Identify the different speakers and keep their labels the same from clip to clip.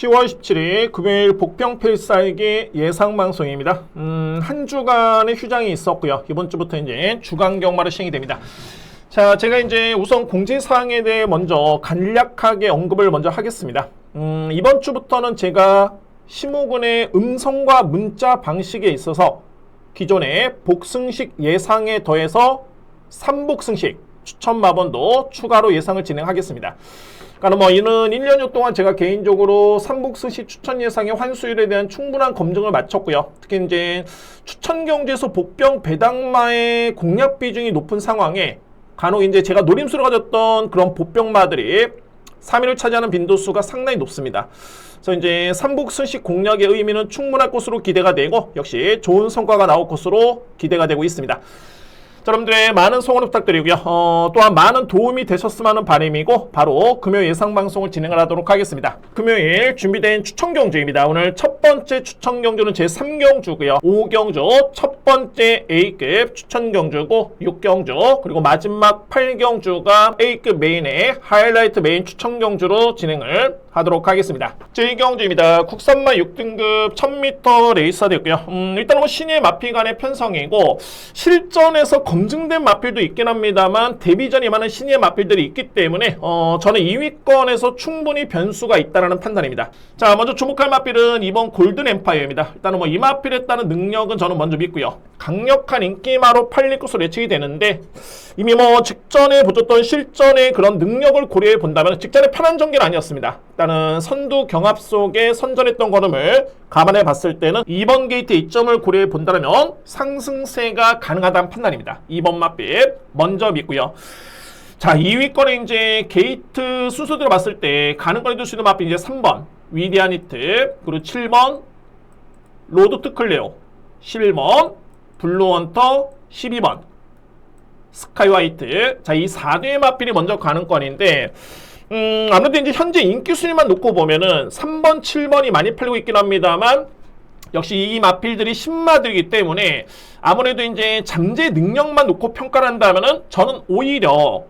Speaker 1: 10월 17일 금요일 복병 필살기 예상방송입니다. 한 주간의 휴장이 있었고요. 이번 주부터 이제 주간 경마로 시행이 됩니다. 자, 제가 이제 우선 공지사항에 대해 먼저 간략하게 언급을 먼저 하겠습니다. 이번 주부터는 제가 심호군의 음성과 문자 방식에 있어서 기존의 복승식 예상에 더해서 3복승식 추천 마번도 추가로 예상을 진행하겠습니다. 그러니까 뭐 이는 1년여 동안 제가 개인적으로 삼복승식 추천 예상의 환수율에 대한 충분한 검증을 마쳤고요. 특히 이제 추천 경주에서 복병 배당마의 공략 비중이 높은 상황에 간혹 이제 제가 노림수를 가졌던 그런 복병마들이 3위를 차지하는 빈도수가 상당히 높습니다. 그래서 이제 삼복승식 공략의 의미는 충분할 것으로 기대가 되고 역시 좋은 성과가 나올 것으로 기대가 되고 있습니다. 자, 여러분들의 많은 성원 부탁드리고요. 또한 많은 도움이 되셨으면 하는 바람이고 바로 금요일 예상방송을 진행을 하도록 하겠습니다. 금요일 준비된 추천경주입니다. 오늘 첫 번째 추천경주는 제3경주고요. 5경주 첫 번째 A급 추천경주고 6경주 그리고 마지막 8경주가 A급 메인의 하이라이트 메인 추천경주로 진행을 하도록 하겠습니다. 제1경주입니다. 국산마 6등급 1000m 레이스가 됐고요. 일단 뭐 신예 마필 간의 편성이고 실전에서 검증된 마필도 있긴 합니다만 데뷔전에 많은 신예 마필들이 있기 때문에 저는 2위권에서 충분히 변수가 있다는 판단입니다. 자, 먼저 주목할 마필은 이번 골든 엠파이어입니다. 일단은 뭐 이 마필에 따른 능력은 저는 먼저 믿고요. 강력한 인기마로 팔릴 것으로 예측이 되는데 이미 뭐 직전에 보셨던 실전의 그런 능력을 고려해 본다면 직전에 편한 전개는 아니었습니다. 일단은 선두 경합 속에 선전했던 걸음을 감안해 봤을 때는 2번 게이트 이점을 고려해 본다면 상승세가 가능하다는 판단입니다. 2번 맛빛 먼저 믿고요. 자, 2위권에 이제 게이트 순서대로 봤을 때 가능권에 둘 수 있는 맛빛 이제 3번 위대한 히트, 그리고 7번 로드 클레오, 11번 블루헌터, 12번 스카이 화이트. 자, 이 4대의 마필이 먼저 가능권인데 아무래도 이제 현재 인기 순위만 놓고 보면은 3번, 7번이 많이 팔리고 있긴 합니다만 역시 이 마필들이 신마들이기 때문에 아무래도 이제 잠재 능력만 놓고 평가를 한다면은 저는 오히려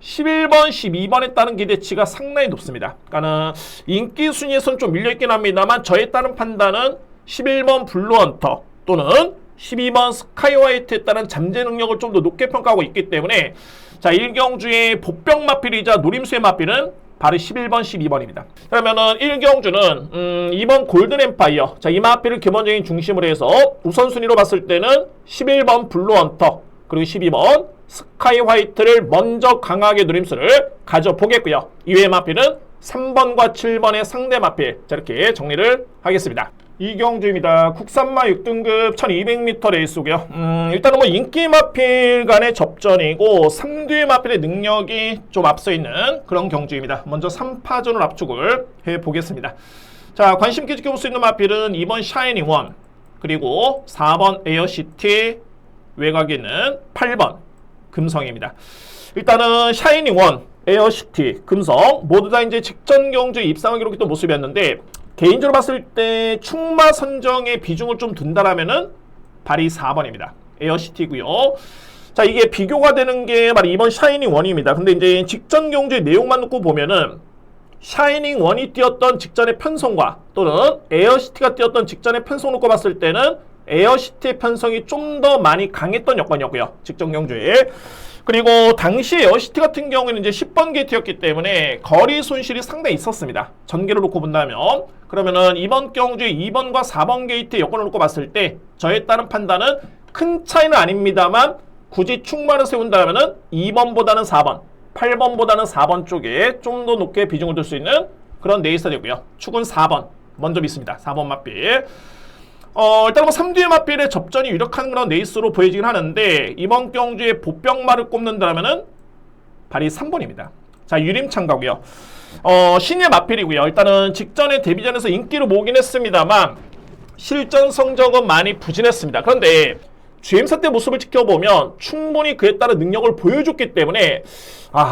Speaker 1: 11번, 12번에 따른 기대치가 상당히 높습니다. 그러니까는 인기 순위에서는 좀 밀려있긴 합니다만 저에 따른 판단은 11번 블루헌터 또는 12번 스카이 화이트에 따른 잠재 능력을 좀 더 높게 평가하고 있기 때문에 자, 1경주의 복병 마필이자 노림수의 마필은 바로 11번, 12번입니다. 그러면은 1경주는 이번 골든 엠파이어. 자, 이 마필을 기본적인 중심으로 해서 우선순위로 봤을 때는 11번 블루헌터 그리고 12번 스카이 화이트를 먼저 강하게 노림수를 가져보겠고요. 이외의 마필은 3번과 7번의 상대 마필. 자, 이렇게 정리를 하겠습니다. 이경주입니다. 국산마 6등급 1200m 레이스고요. 일단은 뭐 인기 마필 간의 접전이고 3뒤의 마필의 능력이 좀 앞서 있는 그런 경주입니다. 먼저 3파전을 압축을 해보겠습니다. 자, 관심 있게 지켜볼 수 있는 마필은 2번 샤이닝 원 그리고 4번 에어시티, 외곽에 있는 8번 금성입니다. 일단은 샤이닝 원, 에어시티, 금성 모두 다 이제 직전 경주에 입상을 기록했던 모습이었는데 개인적으로 봤을 때 충마 선정에 비중을 좀 둔다라면은 발이 4번입니다. 에어시티고요. 자, 이게 비교가 되는 게 바로 이번 샤이닝 원입니다. 근데 이제 직전 경주의 내용만 놓고 보면은 샤이닝 원이 뛰었던 직전의 편성과 또는 에어시티가 뛰었던 직전의 편성 놓고 봤을 때는 에어시티의 편성이 좀 더 많이 강했던 여건이었고요. 직전 경주에. 그리고 당시 에어시티 같은 경우에는 이제 10번 게이트였기 때문에 거리 손실이 상당히 있었습니다. 전개를 놓고 본다면 그러면은 이번 경주에 2번과 4번 게이트 여건을 놓고 봤을 때 저에 따른 판단은 큰 차이는 아닙니다만 굳이 충만을 세운다면은 2번보다는 4번, 8번보다는 4번 쪽에 좀 더 높게 비중을 둘 수 있는 그런 레이스가 되고요. 축은 4번 먼저 믿습니다. 4번 맛빛. 일단 뭐 3뒤의 마필의 접전이 유력한 그런 레이스로 보여지긴 하는데 이번 경주에 보병마를 꼽는다면은 발이 3번입니다. 자, 유림창가고요. 신예 마필이고요. 일단은 직전에 데뷔전에서 인기를 모으긴 했습니다만 실전 성적은 많이 부진했습니다. 그런데 GM사 때 모습을 지켜보면 충분히 그에 따른 능력을 보여줬기 때문에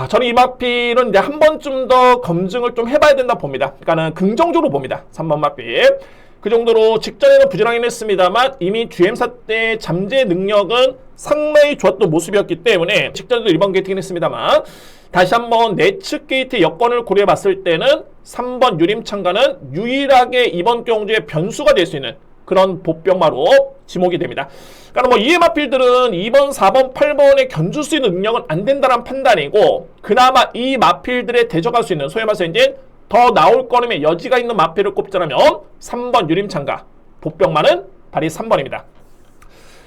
Speaker 1: 저는 이 마필은 이제 한 번쯤 더 검증을 좀 해봐야 된다 봅니다. 그러니까는 긍정적으로 봅니다. 3번 마필. 그 정도로 직전에는 부진하긴 했습니다만 이미 GM사 때 잠재 능력은 상당히 좋았던 모습이었기 때문에 직전에도 1번 게이트긴 했습니다만 다시 한번 내측 게이트 여건을 고려해 봤을 때는 3번 유림창가는 유일하게 이번 경주에 변수가 될 수 있는 그런 보병마로 지목이 됩니다. 그러니까 뭐 EMR필들은 2번, 4번, 8번에 견줄 수 있는 능력은 안 된다는 판단이고 그나마 이 마필들에 대적할 수 있는 소위 말해서 이제 더 나올 거름의 여지가 있는 마필을 꼽자면 3번 유림창가 보병마는 발이 3번입니다.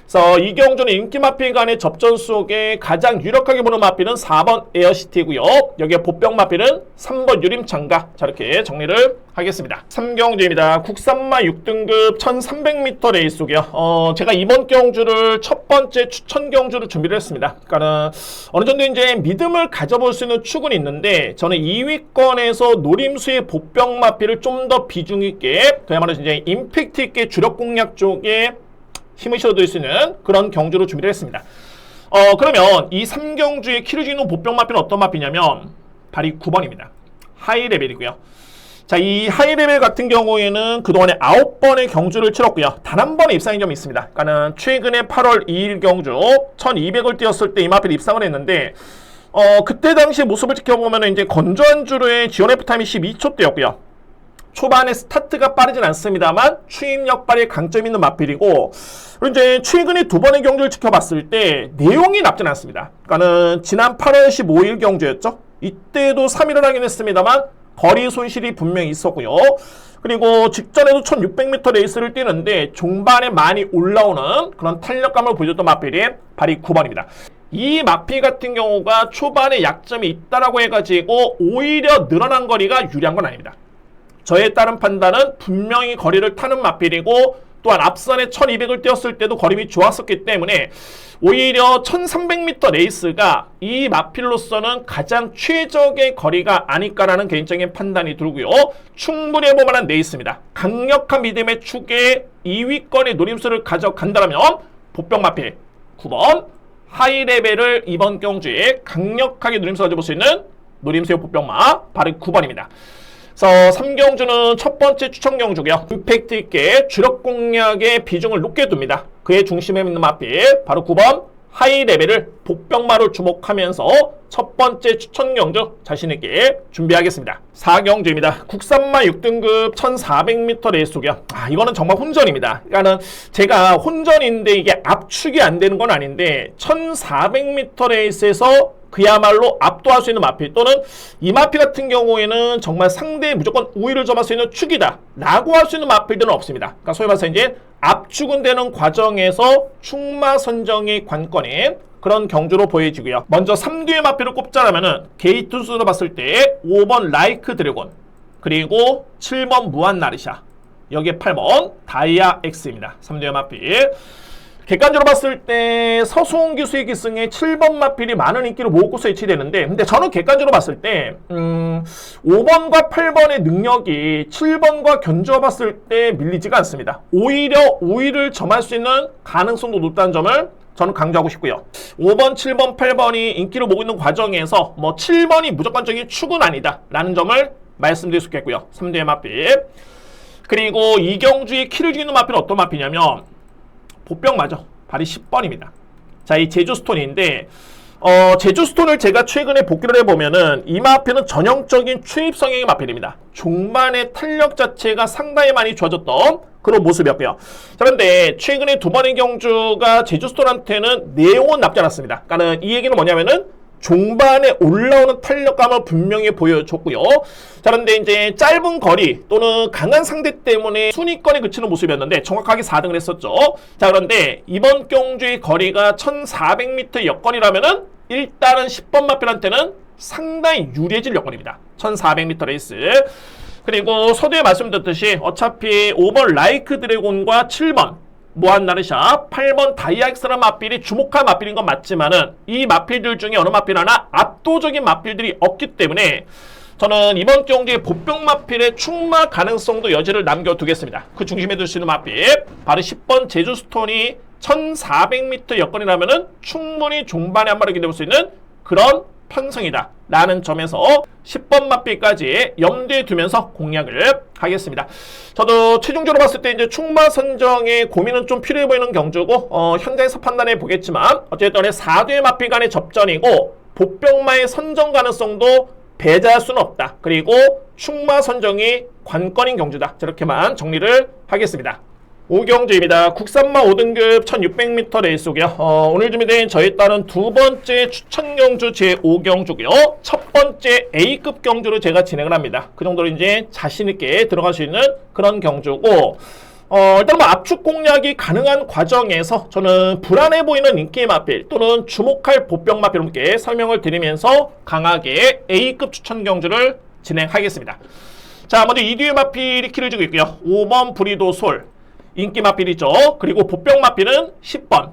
Speaker 1: 그래서 이 경주는 인기 마필 간의 접전 속에 가장 유력하게 보는 마필은 4번 에어시티고요. 여기에 보병 마필은 3번 유림창가. 자, 이렇게 정리를 하겠습니다. 3경주입니다. 국산마 6등급 1300m 레이스고요. 제가 이번 경주를 첫 번째 추천 경주로 준비를 했습니다. 그러니까는 어느 정도 이제 믿음을 가져볼 수 있는 축은 있는데 저는 2위권에서 노림수의 보병 마필을 좀 더 비중 있게 그야말로 이제 임팩트 있게 주력 공략 쪽에 힘을 실어둘 수 있는 그런 경주로 준비를 했습니다. 그러면 이 3경주의 키르지노 보병 마필은 어떤 마필이냐면 발이 9번입니다. 하이 레벨이고요. 자, 이 하이 레벨 같은 경우에는 그동안에 9번의 경주를 치렀고요. 단 한 번의 입상인 점이 있습니다. 그러니까는 최근에 8월 2일 경주 1200을 뛰었을 때 이 마필이 입상을 했는데 그때 당시 모습을 지켜보면 이제 건조한 주로의 지원 F타임이 12초대였고요. 초반에 스타트가 빠르진 않습니다만 추임력 발휘에 강점 있는 마필이고 그리고 이제 최근에 두 번의 경주를 지켜봤을 때 내용이 나쁘진 않습니다. 그러니까는 지난 8월 15일 경주였죠. 이때도 3위를 하긴 했습니다만 거리 손실이 분명히 있었고요. 그리고 직전에도 1600m 레이스를 뛰는데 종반에 많이 올라오는 그런 탄력감을 보여줬던 마필이 발이 9번입니다. 이 마필 같은 경우가 초반에 약점이 있다라고 해가지고 오히려 늘어난 거리가 유리한 건 아닙니다. 저에 따른 판단은 분명히 거리를 타는 마필이고 또한 앞선에 1200을 뛰었을 때도 거림이 좋았었기 때문에 오히려 1300m 레이스가 이 마필로서는 가장 최적의 거리가 아닐까라는 개인적인 판단이 들고요. 충분히 해볼 만한 레이스입니다. 강력한 믿음의 축에 2위권의 노림수를 가져간다면 보병 마필 9번 하이 레벨을 이번 경주에 강력하게 노림수 가져볼 수 있는 노림수의 보병마 바로 9번입니다. 그래서 3경주는 첫 번째 추천 경주고요. 임팩트 있게 주력 공략의 비중을 높게 둡니다. 그의 중심에 있는 마필 바로 9번 하이 레벨을 복병마로 주목하면서 첫 번째 추천 경주 자신있게 준비하겠습니다. 4경주입니다. 국산마 6등급 1400m 레이스고요. 이거는 정말 혼전입니다. 그러니까는 제가 혼전인데 이게 압축이 안 되는 건 아닌데 1400m 레이스에서 그야말로 압도할 수 있는 마필 또는 이 마필 같은 경우에는 정말 상대에 무조건 우위를 점할 수 있는 축이다 라고 할 수 있는 마필들은 없습니다. 그러니까 소위 말해서 이제 압축은 되는 과정에서 축마 선정의 관건인 그런 경주로 보여지고요. 먼저 3뒤의 마필을 꼽자라면은 게이트 수로 봤을 때 5번 라이크 드래곤 그리고 7번 무한 나르샤 여기에 8번 다이아 X입니다. 3뒤의 마필 객관적으로 봤을 때 서수홍 기수의 기승에 7번 마필이 많은 인기를 모으고서 예치되는데 근데 저는 객관적으로 봤을 때 5번과 8번의 능력이 7번과 견주어 봤을 때 밀리지가 않습니다. 오히려 우위를 점할 수 있는 가능성도 높다는 점을 저는 강조하고 싶고요. 5번, 7번, 8번이 인기를 모으고 있는 과정에서 뭐 7번이 무조건적인 축은 아니다 라는 점을 말씀드릴 수 있겠고요. 3대의 마필 그리고 이경주의 키를 죽이는 마필은 어떤 마필이냐면 보병마죠. 발이 10번입니다. 자, 이 제주스톤인데 제주스톤을 제가 최근에 복귀를 해보면은 이 마필은 전형적인 추입 성향의 마필입니다. 종반의 탄력 자체가 상당히 많이 좋아졌던 그런 모습이었고요. 자, 그런데 최근에 두 번의 경주가 제주스톤한테는 내용은 나쁘지 않았습니다. 그러니까 이 얘기는 뭐냐면은 종반에 올라오는 탄력감을 분명히 보여줬고요. 자, 그런데 이제 짧은 거리 또는 강한 상대 때문에 순위권에 그치는 모습이었는데 정확하게 4등을 했었죠. 자, 그런데 이번 경주의 거리가 1400m 여건이라면은 일단은 10번 마필한테는 상당히 유리해질 여건입니다. 1400m 레이스. 그리고 서두에 말씀드렸듯이 어차피 5번 라이크 드래곤과 7번 무한 나르샤, 8번 다이아엑스라는 마필이 주목할 마필인 건 맞지만은 이 마필들 중에 어느 마필 하나 압도적인 마필들이 없기 때문에 저는 이번 경기의 보병 마필의 충마 가능성도 여지를 남겨두겠습니다. 그 중심에 둘 수 있는 마필 바로 10번 제주스톤이 1400m 여건이라면은 충분히 종반에 한 마리 기대볼 수 있는 그런 편성이다 라는 점에서 10번 마필까지 염두에 두면서 공략을 하겠습니다. 저도 최종적으로 봤을 때 이제 충마 선정에 고민은 좀 필요해 보이는 경주고 현장에서 판단해 보겠지만 어쨌든 4대 마필 간의 접전이고 복병마의 선정 가능성도 배제할 수는 없다. 그리고 충마 선정이 관건인 경주다. 저렇게만 정리를 하겠습니다. 5경주입니다. 국산마 5등급 1600m 레이스고요. 오늘 준비된 저에 따른 두 번째 추천 경주 제5경주고요. 첫 번째 A급 경주로 제가 진행을 합니다. 그 정도로 이제 자신있게 들어갈 수 있는 그런 경주고, 일단 뭐 압축 공략이 가능한 과정에서 저는 불안해 보이는 인기 마필 또는 주목할 보병 마필분께 설명을 드리면서 강하게 A급 추천 경주를 진행하겠습니다. 자, 먼저 2뒤의 마필이 키를 주고 있고요. 5번 브리도 솔. 인기 마필이죠. 그리고 보병 마필은 10번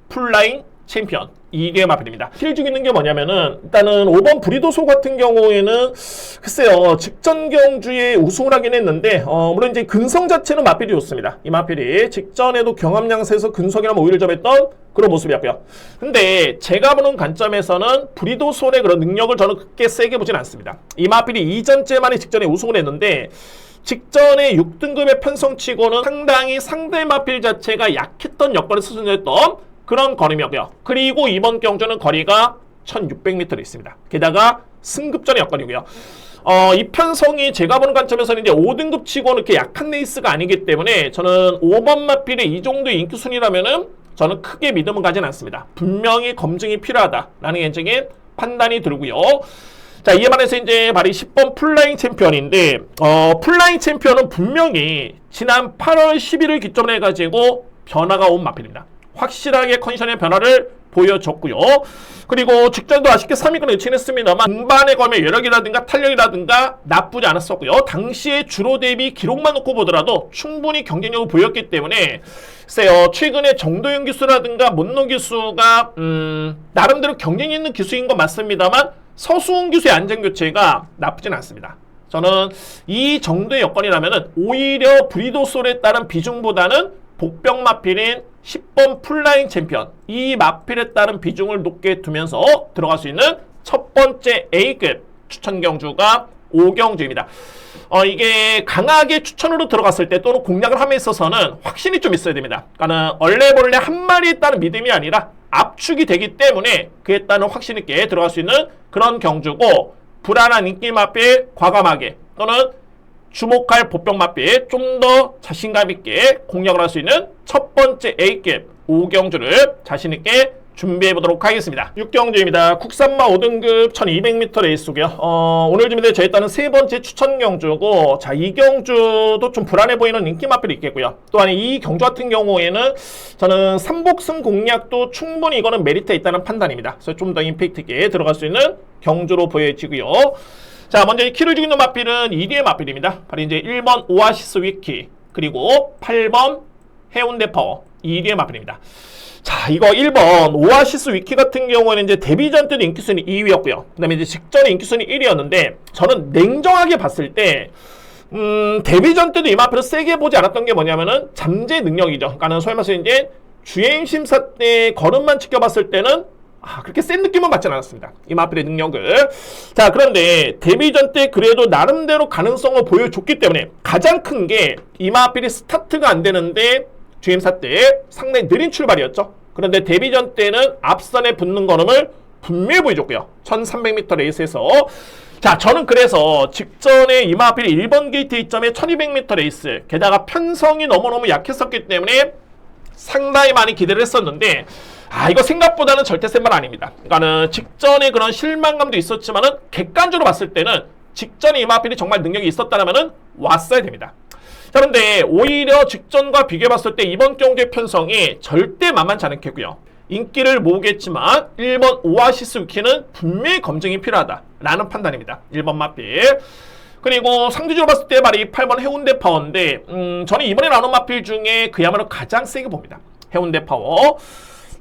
Speaker 1: 풀라인 챔피언 2개의 마필입니다. 킬 주고 있는 게 뭐냐면은 일단은 5번 브리도소 같은 경우에는 글쎄요 직전 경주에 우승을 하긴 했는데 물론 이제 근성 자체는 마필이 좋습니다. 이 마필이 직전에도 경합량세에서 근성이랑 우위를 점했던 그런 모습이었고요. 근데 제가 보는 관점에서는 브리도솔의 그런 능력을 저는 그렇게 세게 보진 않습니다. 이 마필이 이전째만에 직전에 우승을 했는데 직전에 6등급의 편성치고는 상당히 상대 마필 자체가 약했던 여건을 수준했던 그런 거림이었고요. 그리고 이번 경주는 거리가 1600m로 있습니다. 게다가 승급전의 여건이고요. 이 편성이 제가 보는 관점에서는 이제 5등급 치고는 이렇게 약한 레이스가 아니기 때문에 저는 5번 마필의 이 정도의 인기 순위라면은 저는 크게 믿음은 가진 않습니다. 분명히 검증이 필요하다라는 개인적인 판단이 들고요. 자, 이에 반해서 이제 바로 10번 풀라인 챔피언인데, 풀라인 챔피언은 분명히 지난 8월 10일을 기점으로 해가지고 변화가 온 마필입니다. 확실하게 컨디션의 변화를 보여줬고요. 그리고 직전도 아쉽게 3위권을 의칭했습니다만 중반에 걸면 여력이라든가 탄력이라든가 나쁘지 않았었고요. 당시에 주로 대비 기록만 놓고 보더라도 충분히 경쟁력을 보였기 때문에 글쎄요, 최근에 정도윤 기수라든가 문노 기수가 나름대로 경쟁 있는 기수인 건 맞습니다만 서수훈 기수의 안전교체가 나쁘진 않습니다. 저는 이 정도의 여건이라면 오히려 브리도솔에 따른 비중보다는 복병 마필인 10번 풀라인 챔피언 이 마필에 따른 비중을 높게 두면서 들어갈 수 있는 첫 번째 A급 추천 경주가 5경주입니다. 이게 강하게 추천으로 들어갔을 때 또는 공략을 함에 있어서는 확신이 좀 있어야 됩니다. 그러니까 얼레벌레 한 마리에 따른 믿음이 아니라 압축이 되기 때문에 그에 따른 확신 있게 들어갈 수 있는 그런 경주고, 불안한 인기 마필 과감하게 또는 주목할 보병 마필 좀 더 자신감 있게 공략을 할 수 있는 첫 번째 A급 5경주를 자신 있게 준비해 보도록 하겠습니다. 6경주입니다. 국산마 5등급 1200m 레이스고요. 오늘 준비된 저에 따른 세 번째 추천 경주고, 자, 이 경주도 좀 불안해 보이는 인기 마필이 있겠고요. 또한 이 경주 같은 경우에는 저는 3복승 공략도 충분히 이거는 메리트에 있다는 판단입니다. 그래서 좀 더 임팩트 있게 들어갈 수 있는 경주로 보여지고요. 자, 먼저 이 키를 주고 있는 마필은 2D의 마필입니다. 바로 이제 1번 오아시스 위키, 그리고 8번 해운대 파워 2D의 마필입니다. 자, 이거 1번 오아시스 위키 같은 경우에는 이제 데뷔전 때도 인기순위 2위였고요. 그 다음에 이제 직전에 인기순위 1위였는데, 저는 냉정하게 봤을 때, 데뷔전 때도 이 마필을 세게 보지 않았던 게 뭐냐면은 잠재 능력이죠. 그러니까는 소위 말해서 이제 주행 심사 때 걸음만 지켜봤을 때는 그렇게 센 느낌은 받지 않았습니다. 이 마필의 능력을. 자, 그런데 데뷔전 때 그래도 나름대로 가능성을 보여줬기 때문에 가장 큰 게 이 마필이 스타트가 안 되는데 주행사 때 상당히 느린 출발이었죠. 그런데 데뷔전 때는 앞선에 붙는 걸음을 분명히 보여줬고요. 1300m 레이스에서. 자, 저는 그래서 직전에 이 마필이 1번 게이트 이점에 1200m 레이스, 게다가 편성이 너무너무 약했었기 때문에 상당히 많이 기대를 했었는데, 이거 생각보다는 절대 센 말 아닙니다. 그러니까는 직전에 그런 실망감도 있었지만은 객관적으로 봤을 때는 직전에 이 마필이 정말 능력이 있었다면은 왔어야 됩니다. 자, 그런데 오히려 직전과 비교해봤을 때 이번 경주의 편성이 절대 만만치 않겠고요. 인기를 모으겠지만 1번 오아시스 위키는 분명히 검증이 필요하다라는 판단입니다. 1번 마필. 그리고 상대적으로 봤을 때 말이 8번 해운대 파워인데, 저는 이번에 나눈 마필 중에 그야말로 가장 세게 봅니다. 해운대 파워.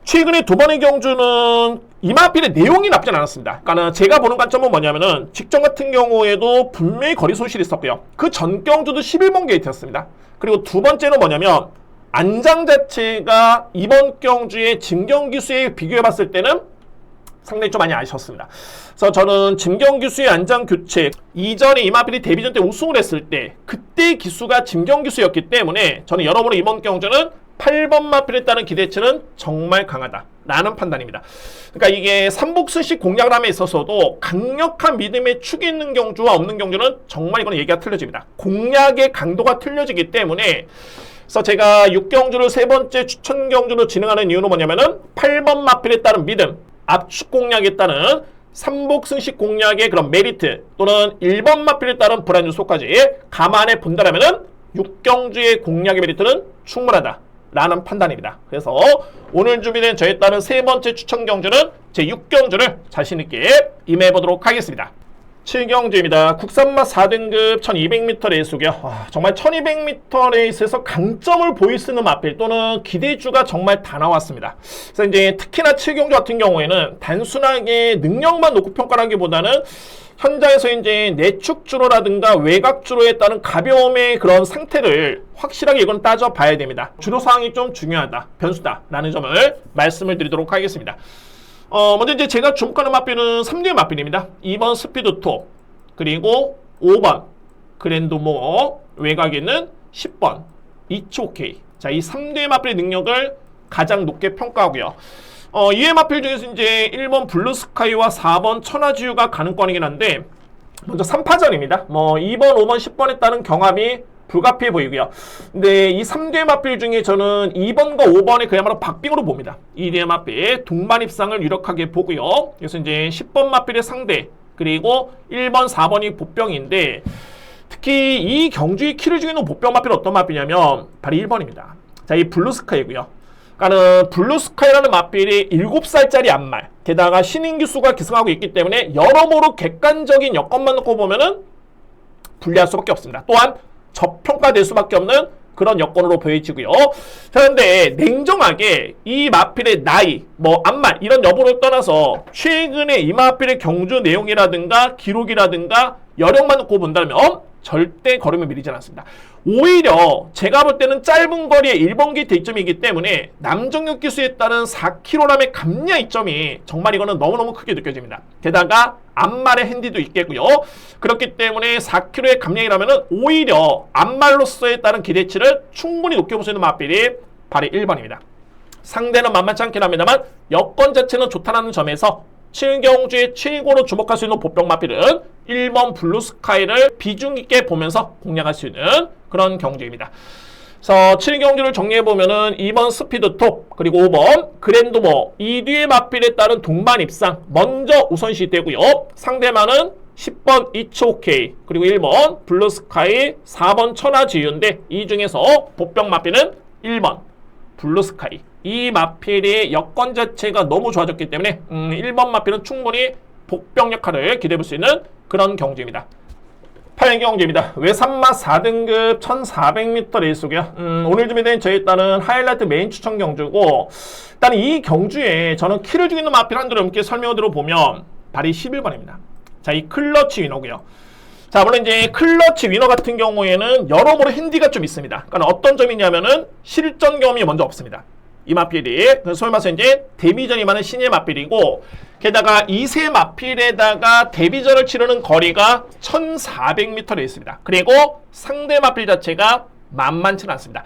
Speaker 1: 최근에 두 번의 경주는 이 마필의 내용이 나쁘진 않았습니다. 그러니까 제가 보는 관점은 뭐냐면은 직전 같은 경우에도 분명히 거리 손실이 있었고요. 그 전 경주도 11번 게이트였습니다. 그리고 두 번째는 뭐냐면 안장 자체가 이번 경주의 진경기수에 비교해 봤을 때는 상당히 좀 많이 아쉬웠습니다. 그래서 저는 진경규 수의 안장 교체 이전에 이마필이 데뷔전 때 우승을 했을 때 그때 기수가 진경규 수였기 때문에 저는 여러모로 이번 경주는 8번 마필에 따른 기대치는 정말 강하다라는 판단입니다. 그러니까 이게 삼복승식 공략함에 있어서도 강력한 믿음의 축이 있는 경주와 없는 경주는 정말 이건 얘기가 틀려집니다. 공략의 강도가 틀려지기 때문에 그래서 제가 6경주를 세 번째 추천 경주로 진행하는 이유는 뭐냐면은 8번 마필에 따른 믿음, 압축 공략에 따른 삼복승식 공략의 그런 메리트 또는 1번 마필에 따른 불안 요소까지 감안해 본다라면은 6경주의 공략의 메리트는 충분하다. 라는 판단입니다. 그래서 오늘 준비된 저에 따른 세 번째 추천 경주는 제 6경주를 자신있게 임해보도록 하겠습니다. 7경주입니다. 국산맛 4등급 1200m 레이스고요. 정말 1200m 레이스에서 강점을 보일 수 있는 마필 또는 기대주가 정말 다 나왔습니다. 그래서 이제 특히나 7경주 같은 경우에는 단순하게 능력만 놓고 평가하기보다는 현장에서 이제 내축주로라든가 외곽주로에 따른 가벼움의 그런 상태를 확실하게 이건 따져봐야 됩니다. 주로사항이 좀 중요하다, 변수다라는 점을 말씀을 드리도록 하겠습니다. 먼저 이제 제가 주목하는 마필은 3대 마필입니다. 2번 스피드톱, 그리고 5번 그랜드모어, 외곽에 있는 10번 이츠오케이. 자, 이 3대 마필의 능력을 가장 높게 평가하고요. 이외 마필 중에서 이제 1번 블루스카이와 4번 천하지유가 가능권이긴 한데 먼저 3파전입니다. 2번, 5번, 10번에 따른 경합이 불가피해 보이고요. 근데 이 3대 마필 중에 저는 2번과 5번에 그야말로 박빙으로 봅니다. 2대 마필 동반 입상을 유력하게 보고요. 그래서 이제 10번 마필의 상대 그리고 1번, 4번이 보병인데 특히 이 경주의 키를 죽이는 보병 마필은 어떤 마필이냐면 바로 1번입니다. 자, 이 블루스카이고요. 그러니까는 블루스카이라는 마필이 7살짜리 안말 게다가 신인기수가 기승하고 있기 때문에 여러모로 객관적인 여건만 놓고 보면은 불리할 수밖에 없습니다. 또한 저평가될 수밖에 없는 그런 여건으로 보여지고요. 자, 그런데 냉정하게 이 마필의 나이, 안말 이런 여부를 떠나서 최근에 이 마필의 경주 내용이라든가 기록이라든가 여력만 놓고 본다면 절대 걸음을 미리지 않았습니다. 오히려 제가 볼 때는 짧은 거리의 1번기 대점이기 때문에 남정혁 기수에 따른 4kg의 감량 이점이 정말 이거는 너무너무 크게 느껴집니다. 게다가 앞말의 핸디도 있겠고요. 그렇기 때문에 4kg의 감량이라면 오히려 앞말로서에 따른 기대치를 충분히 높게 볼 수 있는 마필이 바로 1번입니다. 상대는 만만치 않긴 합니다만 여건 자체는 좋다는 점에서 7경주의 최고로 주목할 수 있는 보병 마필은 1번 블루스카이를 비중 있게 보면서 공략할 수 있는 그런 경주입니다. 그래서 7경주를 정리해보면은 2번 스피드톱 그리고 5번 그랜드모 이 뒤의 마필에 따른 동반 입상 먼저 우선시 되고요. 상대만은 10번 이츠오케이 그리고 1번 블루스카이 4번 천하지유인데 이 중에서 보병 마필은 1번 블루스카이 이 마필의 여건 자체가 너무 좋아졌기 때문에 1번 마필은 충분히 복병 역할을 기대해볼 수 있는 그런 경주입니다. 8경주입니다. 외산맛 4등급 1400m 레이스고요. 오늘 준비된 저에 따른 하이라이트 메인 추천 경주고 일단 이 경주에 저는 키를 죽이는 마필 한두를 함께 설명을 들어보면 바로 11번입니다. 자, 이 클러치 위너고요. 자, 물론 이제 클러치 위너 같은 경우에는 여러모로 핸디가 좀 있습니다. 그러니까 어떤 점이냐면은 실전 경험이 먼저 없습니다. 이 마필이 소위 말해서 이제 데뷔전이 많은 신예 마필이고 게다가 2세 마필에다가 데뷔전을 치르는 거리가 1400m에 있습니다. 그리고 상대 마필 자체가 만만치는 않습니다.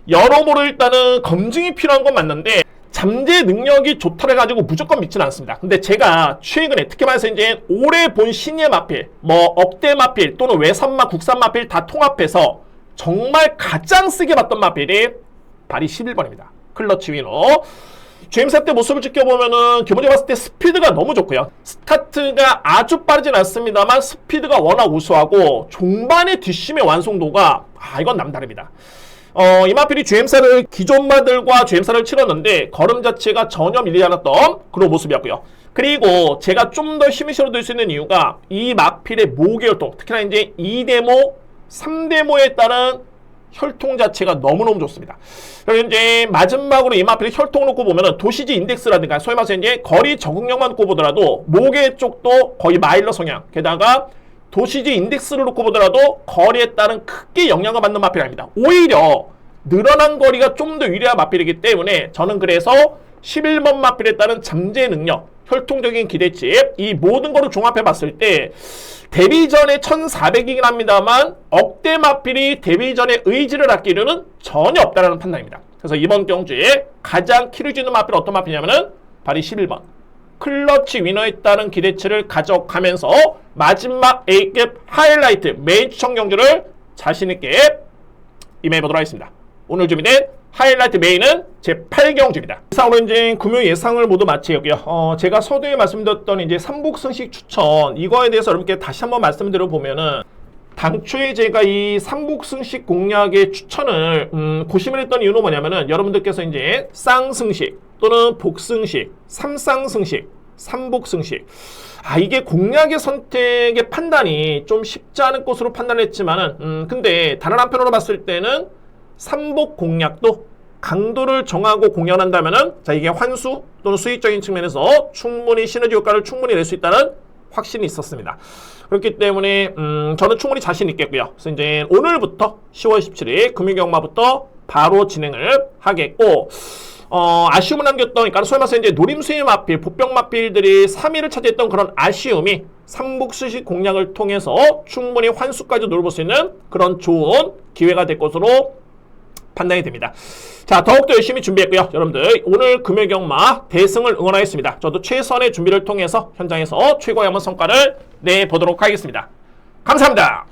Speaker 1: 여러모로 일단은 검증이 필요한 건 맞는데 잠재 능력이 좋다고 해가지고 무조건 믿지는 않습니다. 근데 제가 최근에 특히 말해서 이제 올해 본 신예 마필, 억대 마필 또는 외산마, 국산 마필 다 통합해서 정말 가장 세게 봤던 마필이 바로 11번입니다. 클러치 위너. GM사 때 모습을 지켜보면은 기본적으로 봤을 때 스피드가 너무 좋고요. 스타트가 아주 빠르진 않습니다만 스피드가 워낙 우수하고 종반의 뒷심의 완성도가 이건 남다릅니다. 이 마필이 GM사를 기존마들과 GM사를 치렀는데 걸음 자체가 전혀 밀리지 않았던 그런 모습이었고요. 그리고 제가 좀 더 힘이 실어둘 수 있는 이유가 이 마필의 모계 혈통, 특히나 이제 2대모, 3대모에 따른 혈통 자체가 너무너무 좋습니다. 그리고 이제 마지막으로 이 마필의 혈통을 놓고 보면은 도시지 인덱스라든가 소위 말해서 이제 거리 적응력만 놓고 보더라도 모계 쪽도 거의 마일러 성향, 게다가 도시지 인덱스를 놓고 보더라도 거리에 따른 크게 영향을 받는 마필이 아닙니다. 오히려 늘어난 거리가 좀 더 유리한 마필이기 때문에 저는 그래서 11번 마필에 따른 잠재 능력, 혈통적인 기대치, 이 모든 거를 종합해 봤을 때 데뷔 전에 1,400이긴 합니다만 억대 마필이 데뷔 전에 의지를 아끼려는 전혀 없다라는 판단입니다. 그래서 이번 경주에 가장 키를 주는 마필은 어떤 마필이냐면은 바로 11번. 클러치 위너에 따른 기대치를 가져가면서 마지막 A급 하이라이트 메인 추천 경주를 자신있게 임해보도록 하겠습니다. 오늘 준비된 하이라이트 메인은 제8경주입니다. 이상으로 이제 금요 예상을 모두 마치고요. 제가 서두에 말씀드렸던 이제 삼복승식 추천, 이거에 대해서 여러분께 다시 한번 말씀드려 보면은, 당초에 제가 이 삼복승식 공략의 추천을 고심을 했던 이유는 뭐냐면은, 여러분들께서 이제 쌍승식 또는 복승식, 삼쌍승식, 삼복승식, 이게 공략의 선택의 판단이 좀 쉽지 않은 것으로 판단했지만은 근데 다른 한편으로 봤을 때는 삼복 공략도 강도를 정하고 공략한다면은 이게 환수 또는 수익적인 측면에서 충분히 시너지 효과를 충분히 낼 수 있다는 확신이 있었습니다. 그렇기 때문에 저는 충분히 자신 있겠고요. 그래서 이제 오늘부터 10월 17일 금융경마부터 바로 진행을 하겠고, 아쉬움을 남겼던, 그러니까 소위 말해서 이제 노림수의 마필, 보병 마필들이 3위를 차지했던 그런 아쉬움이 삼복수식 공략을 통해서 충분히 환수까지 노려볼 수 있는 그런 좋은 기회가 될 것으로 판단이 됩니다. 자, 더욱더 열심히 준비했고요. 여러분들 오늘 금요경마 대승을 응원하겠습니다. 저도 최선의 준비를 통해서 현장에서 최고의 한번 성과를 내보도록 하겠습니다. 감사합니다.